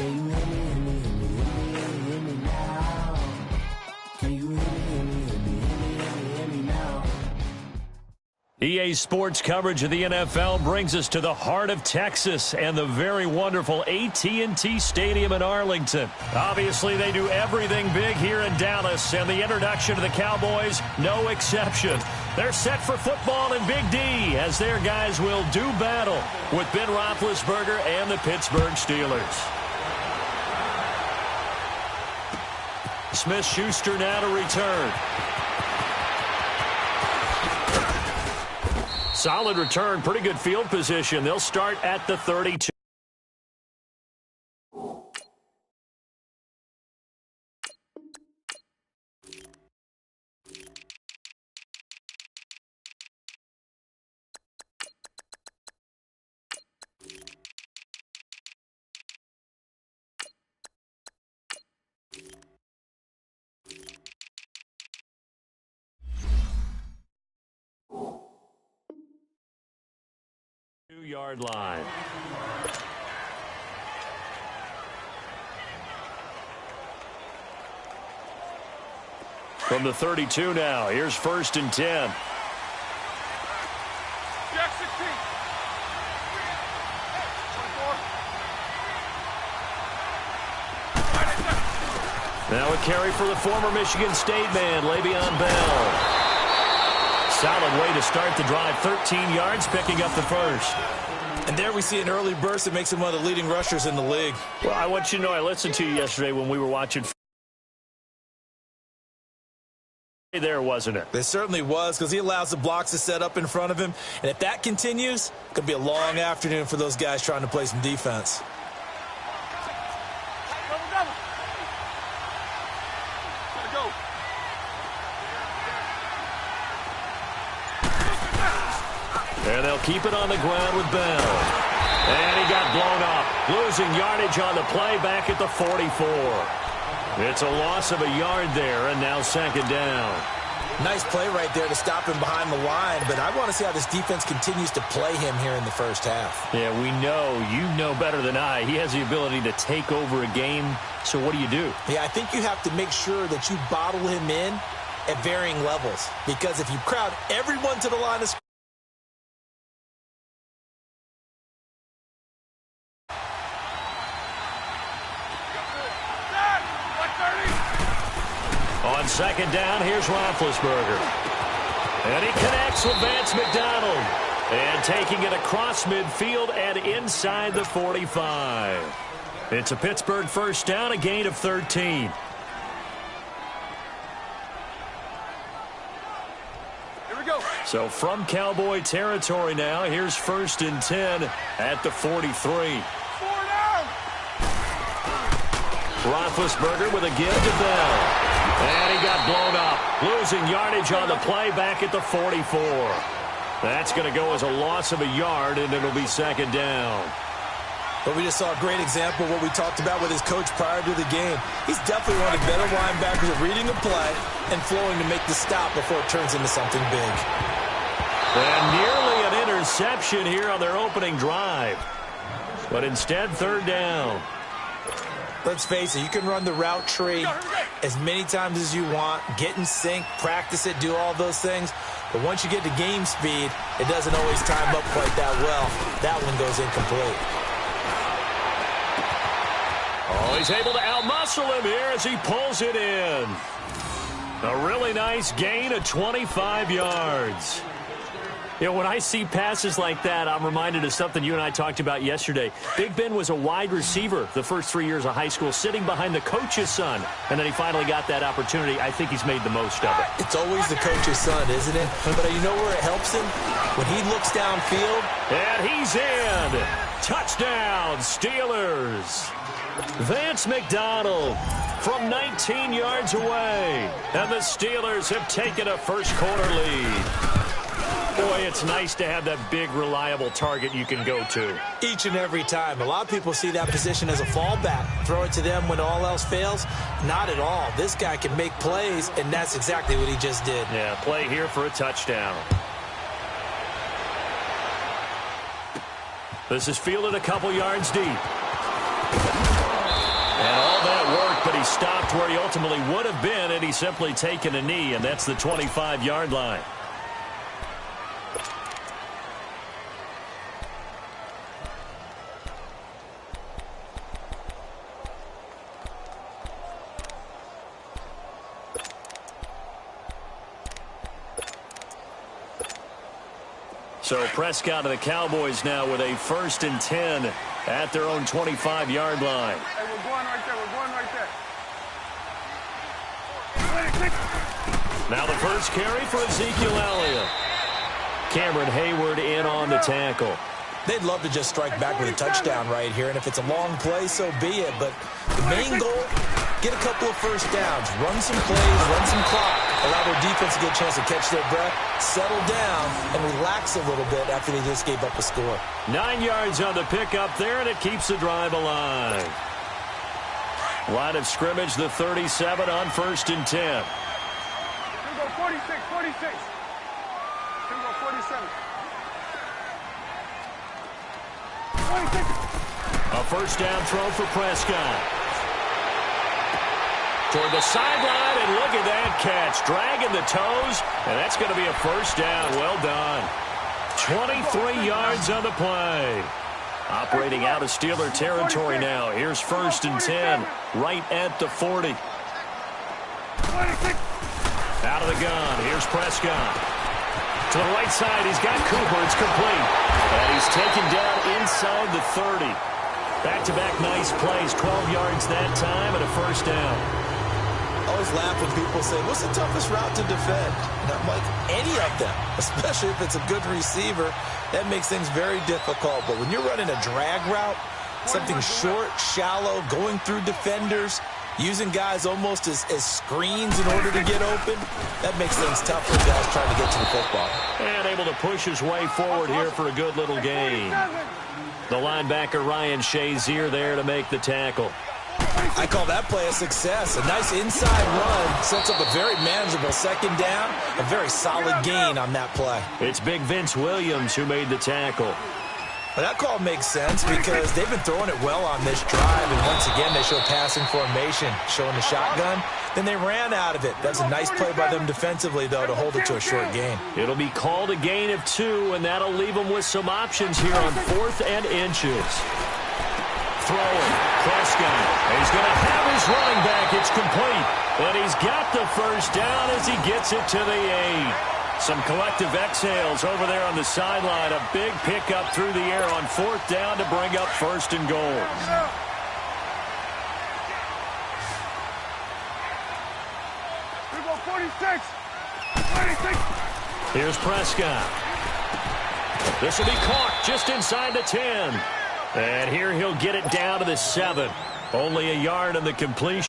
Can you hear me, hear me, hear me, hear me, hear me now? Can you hear me, hear me, hear me, hear me, hear me, hear me now? EA Sports coverage of the NFL brings us to the heart of Texas and the very wonderful AT&T Stadium in Arlington. Obviously, they do everything big here in Dallas, and the introduction to the Cowboys, no exception. They're set for football in Big D as their guys will do battle with Ben Roethlisberger and the Pittsburgh Steelers. Smith-Schuster now to return. Solid return, pretty good field position. They'll start at the 32. Yard line. From the 32 now, here's 1st and 10. Now a carry for the former Michigan State man, Le'Veon Bell. Solid way to start the drive, 13 yards, picking up the first. And there we see an early burst that makes him one of the leading rushers in the league. Well, I want you to know I listened to you yesterday when we were watching. There, wasn't it? There certainly was, because he allows the blocks to set up in front of him. And if that continues, it could be a long afternoon for those guys trying to play some defense. And they'll keep it on the ground with Bell. And he got blown up, losing yardage on the play back at the 44. It's a loss of a yard there, and now 2nd down. Nice play right there to stop him behind the line, but I want to see how this defense continues to play him here in the first half. Yeah, we know. You know better than I. He has the ability to take over a game, so what do you do? Yeah, I think you have to make sure that you bottle him in at varying levels, because if you crowd everyone to the line of scrimmage, on 2nd down, here's Roethlisberger. And he connects with Vance McDonald. And taking it across midfield and inside the 45. It's a Pittsburgh 1st down, a gain of 13. Here we go. So from Cowboy territory now, here's 1st and 10 at the 43. Roethlisberger with a give to Bell. And he got blown up, losing yardage on the play back at the 44. That's going to go as a loss of a yard, and it'll be 2nd down. But we just saw a great example of what we talked about with his coach prior to the game. He's definitely one of the better linebackers at reading a play and flowing to make the stop before it turns into something big. And nearly an interception here on their opening drive. But instead, 3rd down. Let's face it, you can run the route tree as many times as you want, get in sync, practice it, do all those things. But once you get to game speed, it doesn't always time up quite that well. That one goes incomplete. Oh, he's able to outmuscle him here as he pulls it in. A really nice gain of 25 yards. You know, when I see passes like that, I'm reminded of something you and I talked about yesterday. Big Ben was a wide receiver the first 3 years of high school, sitting behind the coach's son, and then he finally got that opportunity. I think he's made the most of it. It's always the coach's son, isn't it? But you know where it helps him? When he looks downfield. And he's in. Touchdown, Steelers. Vance McDonald from 19 yards away. And the Steelers have taken a first-quarter lead. Boy, it's nice to have that big, reliable target you can go to. Each and every time. A lot of people see that position as a fallback. Throw it to them when all else fails. Not at all. This guy can make plays, and that's exactly what he just did. Yeah, play here for a touchdown. This is fielded a couple yards deep. And all that work, but he stopped where he ultimately would have been, and he's simply taken a knee, and that's the 25-yard line. So Prescott and the Cowboys now with a 1st and 10 at their own 25-yard line. Hey, we're going right there. We're going right there. Now the first carry for Ezekiel Elliott. Cameron Hayward in on the tackle. They'd love to just strike back with a touchdown right here, and if it's a long play, so be it. But the main goal, get a couple of first downs, run some plays, run some clock, allow their defense to get a chance to catch their breath, settle down, and relax a little bit after they just gave up a score. 9 yards on the pickup there, and it keeps the drive alive. Line of scrimmage, the 37 on 1st and 10. Here we go, 46, 46. Here we go, 47. 26. A first down throw for Prescott. Toward the sideline, and look at that catch. Dragging the toes, and that's going to be a first down. Well done. 23 yards on the play. Operating out of Steeler territory now. Here's 1st and 10, right at the 40. Out of the gun, here's Prescott. To the right side, he's got Cooper. It's complete. And he's taken down inside the 30. Back-to-back nice plays, 12 yards that time, and a first down. I always laugh when people say, what's the toughest route to defend? And I'm like, any of them, especially if it's a good receiver. That makes things very difficult. But when you're running a drag route, something short, shallow, going through defenders, using guys almost as screens in order to get open, that makes things tough for guys trying to get to the football. And able to push his way forward here for a good little gain. The linebacker Ryan Shazier there to make the tackle. I call that play a success. A nice inside run sets up a very manageable second down. A very solid gain on that play. It's big Vince Williams who made the tackle. But that call makes sense because they've been throwing it well on this drive. And once again, they show passing formation, showing the shotgun. Then they ran out of it. That's a nice play by them defensively, though, to hold it to a short gain. It'll be called a gain of 2, and that'll leave them with some options here on 4th and inches. Throwing, Prescott. He's going to have his running back. It's complete. And he's got the first down as he gets it to the 8. Some collective exhales over there on the sideline. A big pickup through the air on 4th down to bring up 1st and goal. Here we go, 46. 46. Here's Prescott. This will be caught just inside the 10. And here he'll get it down to the 7. Only a yard on the completion.